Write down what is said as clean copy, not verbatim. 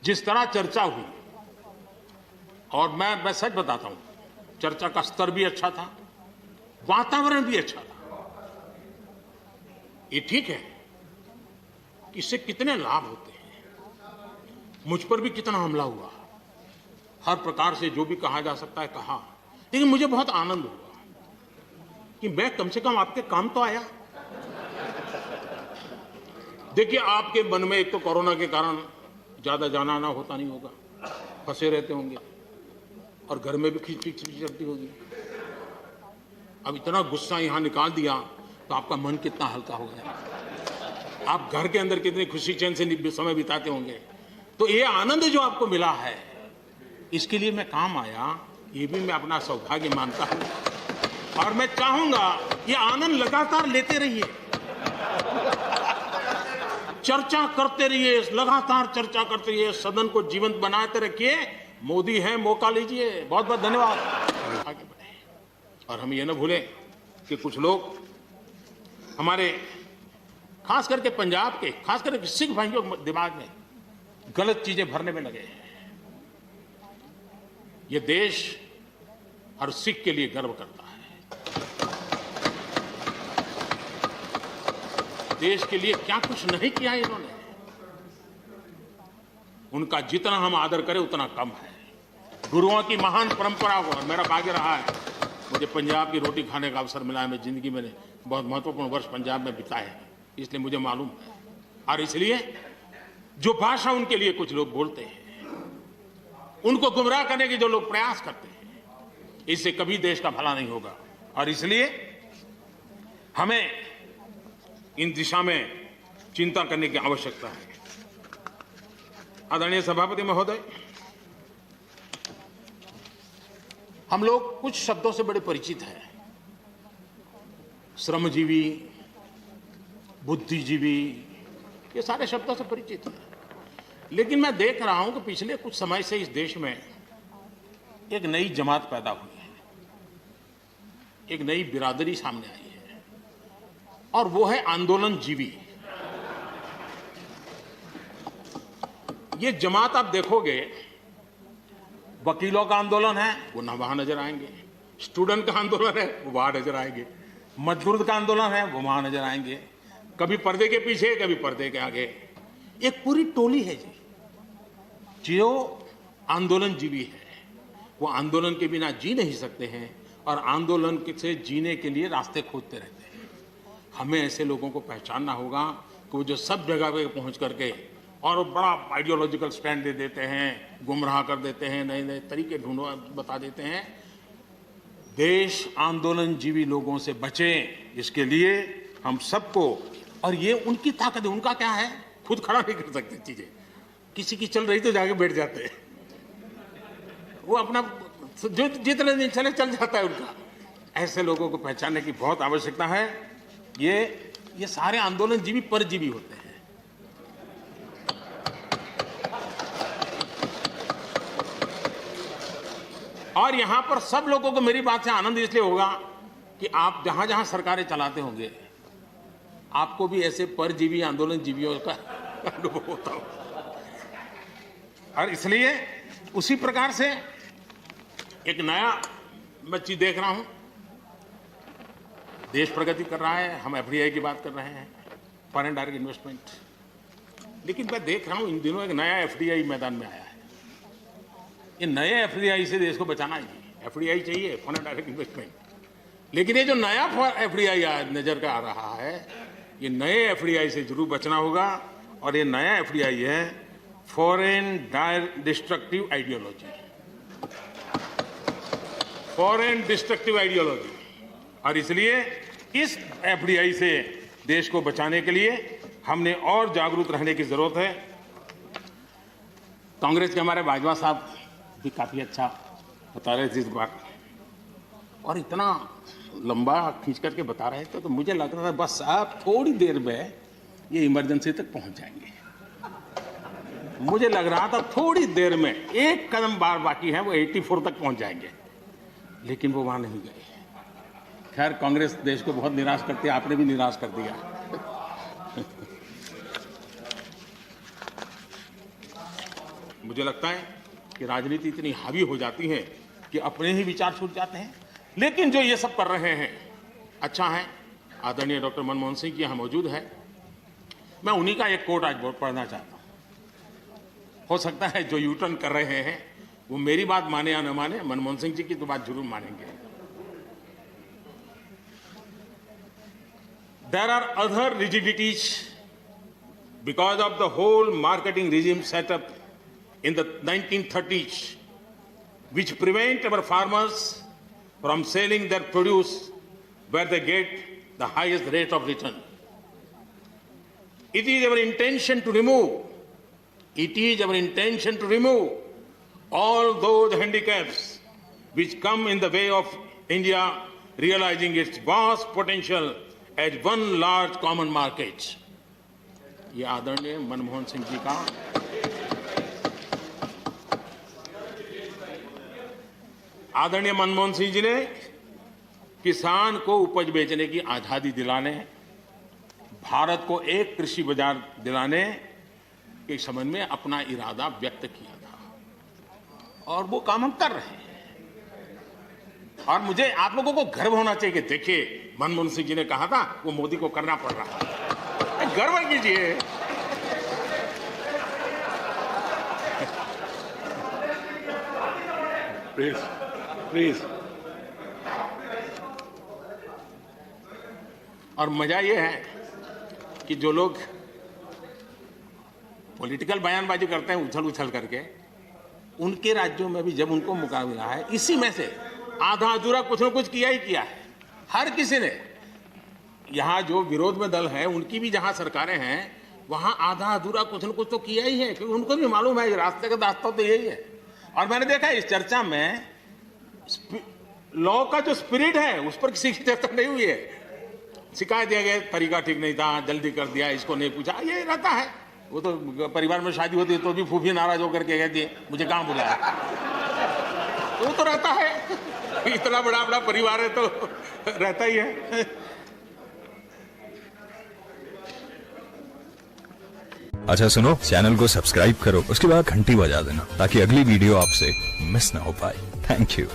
जिस तरह चर्चा हुई, और मैं सच बताता हूं, चर्चा का स्तर भी अच्छा था, वातावरण भी अच्छा था। ये ठीक है कि इससे कितने लाभ होते हैं, मुझ पर भी कितना हमला हुआ, हर प्रकार से जो भी कहा जा सकता है कहा, लेकिन मुझे बहुत आनंद हुआ कि मैं कम से कम आपके काम तो आया। देखिए, आपके मन में एक तो कोरोना के कारण ज्यादा जाना आना होता नहीं होगा, फंसे रहते होंगे, और घर में भी खिचपिच चलती होगी। अब इतना गुस्सा यहां निकाल दिया तो आपका मन कितना हल्का हो गया, आप घर के अंदर कितनी खुशी चैन से समय बिताते होंगे। तो ये आनंद जो आपको मिला है, इसके लिए मैं काम आया, ये भी मैं अपना सौभाग्य मानता हूं, और मैं चाहूंगा ये आनंद लगातार लेते रहिए, चर्चा करते रहिए, लगातार चर्चा करते रहिए, सदन को जीवंत बनाते रखिए। मोदी है, मौका लीजिए। बहुत बहुत धन्यवाद। आगे बढ़े, और हम ये न भूलें कि कुछ लोग हमारे खास करके पंजाब के, खास करके सिख भाइयों के दिमाग में गलत चीजें भरने में लगे हैं। ये देश हर सिख के लिए गर्व करता है, देश के लिए क्या कुछ नहीं किया इन्होंने, उनका जितना हम आदर करें उतना कम है। गुरुओं की महान परंपरा को, और मेरा भाग्य रहा है मुझे पंजाब की रोटी खाने का अवसर मिला है। मैं जिंदगी में बहुत महत्वपूर्ण वर्ष पंजाब में बिताए हैं, इसलिए मुझे मालूम है। और इसलिए जो भाषा उनके लिए कुछ लोग बोलते हैं, उनको गुमराह करने के जो लोग प्रयास करते हैं, इससे कभी देश का भला नहीं होगा। और इसलिए हमें इन दिशा में चिंता करने की आवश्यकता है। आदरणीय सभापति महोदय, हम लोग कुछ शब्दों से बड़े परिचित हैं, श्रमजीवी, बुद्धिजीवी, ये सारे शब्दों से परिचित हैं। लेकिन मैं देख रहा हूं कि पिछले कुछ समय से इस देश में एक नई जमात पैदा हुई है, एक नई बिरादरी सामने आई है, और वो है आंदोलनजीवी। ये जमात आप देखोगे, वकीलों का आंदोलन है वो ना वहां नजर आएंगे, स्टूडेंट का आंदोलन है वो वहां नजर आएंगे, मजदूर का आंदोलन है वो वहां नजर आएंगे, कभी पर्दे के पीछे कभी पर्दे के आगे। एक पूरी टोली है जी जो आंदोलनजीवी है, वो आंदोलन के बिना जी नहीं सकते हैं, और आंदोलन से जीने के लिए रास्ते खोजते रहते हैं। हमें ऐसे लोगों को पहचानना होगा कि वो जो सब जगह पे पहुंच करके और बड़ा आइडियोलॉजिकल स्टैंड दे देते हैं, गुमराह कर देते हैं, नए नए तरीके बता देते हैं। देश आंदोलनजीवी लोगों से बचे, इसके लिए हम सबको, और ये उनकी ताकत है। उनका क्या है, खुद खड़ा नहीं कर सकते चीजें, किसी की चल रही तो जाके बैठ जाते हैं, वो अपना जो जितने दिन चले चल जाता है उनका। ऐसे लोगों को पहचानने की बहुत आवश्यकता है। ये सारे आंदोलनजीवी परजीवी होते हैं। और यहां पर सब लोगों को मेरी बात से आनंद इसलिए होगा कि आप जहां जहां सरकारें चलाते होंगे, आपको भी ऐसे परजीवी आंदोलनजीवियों का अनुभव होता हो। और इसलिए उसी प्रकार से एक नया मैं चीज देख रहा हूं, देश प्रगति कर रहा है, हम एफडीआई की बात कर रहे हैं, फॉरेन डायरेक्ट इन्वेस्टमेंट। लेकिन मैं देख रहा हूं इन दिनों एक नया एफडीआई मैदान में आया है। ये नए एफडीआई से देश को बचाना ही, एफडीआई चाहिए, फॉरेन डायरेक्ट इन्वेस्टमेंट। लेकिन ये जो नया एफडीआई नजर का आ रहा है, ये नए एफडीआई से जरूर बचना होगा। और ये नया एफडीआई है foreign destructive ideology, foreign destructive ideology. और इसलिए इस एफडीआई से देश को बचाने के लिए हमने और जागरूक रहने की जरूरत है। कांग्रेस के हमारे बाजवा साहब भी काफी अच्छा बता रहे थे इस बार, और इतना लंबा खींच करके बता रहे थे तो मुझे लग रहा था बस आप थोड़ी देर में ये इमरजेंसी तक पहुंच जाएंगे। मुझे लग रहा था थोड़ी देर में, एक कदम बार बाकी है, वो 84 तक पहुंच जाएंगे, लेकिन वो वहां नहीं गए। खैर, कांग्रेस देश को बहुत निराश करती है, आपने भी निराश कर दिया। मुझे लगता है कि राजनीति इतनी हावी हो जाती है कि अपने ही विचार छूट जाते हैं। लेकिन जो ये सब कर रहे हैं अच्छा है। आदरणीय डॉक्टर मनमोहन सिंह जी यहाँ मौजूद है। मैं उन्हीं का एक कोट आज पढ़ना चाहता हूँ। हो सकता है जो यू टर्न कर रहे हैं वो मेरी बात माने या न माने, मनमोहन सिंह जी की तो बात जरूर मानेंगे। There are other rigidities because of the whole marketing regime set up in the 1930s, which prevent our farmers from selling their produce where they get the highest rate of return. It is our intention to remove all those handicaps which come in the way of India realizing its vast potential as one large common market. ये आदरणीय मनमोहन सिंह जी का आदरणीय मनमोहन सिंह जी ने किसान को उपज बेचने की आजादी दिलाने, भारत को एक कृषि बाजार दिलाने के संबंध में अपना इरादा व्यक्त किया था और वो काम हम कर रहे हैं। और मुझे आप लोगों को गर्व होना चाहिए कि देखिए मनमोहन सिंह जी ने कहा था वो मोदी को करना पड़ रहा है। गर्व कीजिए। Please please. और मजा ये है कि जो लोग पॉलिटिकल बयानबाजी करते हैं उछल उछल करके, उनके राज्यों में भी जब उनको मुकाबला है, इसी में से आधा अधूरा कुछ न कुछ किया ही किया है हर किसी ने। यहां जो विरोध में दल है उनकी भी जहां सरकारें हैं वहां आधा अधूरा कुछ न कुछ तो किया ही है, क्योंकि उनको भी मालूम है रास्ते का रास्ता तो यही है। और मैंने देखा इस चर्चा में लॉ का जो स्पिरिट है उस पर किसी की चर्चा नहीं हुई है। शिकायत दिया गया तरीका ठीक नहीं था, जल्दी कर दिया, इसको नहीं पूछा, ये रहता है। वो तो परिवार में शादी होती है तो भी फूफी नाराज होकर के कहती है मुझे कहां बुलाया। वो तो रहता है, इतना बड़ा बड़ा परिवार है तो रहता ही है। अच्छा सुनो, चैनल को सब्सक्राइब करो, उसके बाद घंटी बजा देना ताकि अगली वीडियो आपसे मिस ना हो पाए। Thank you.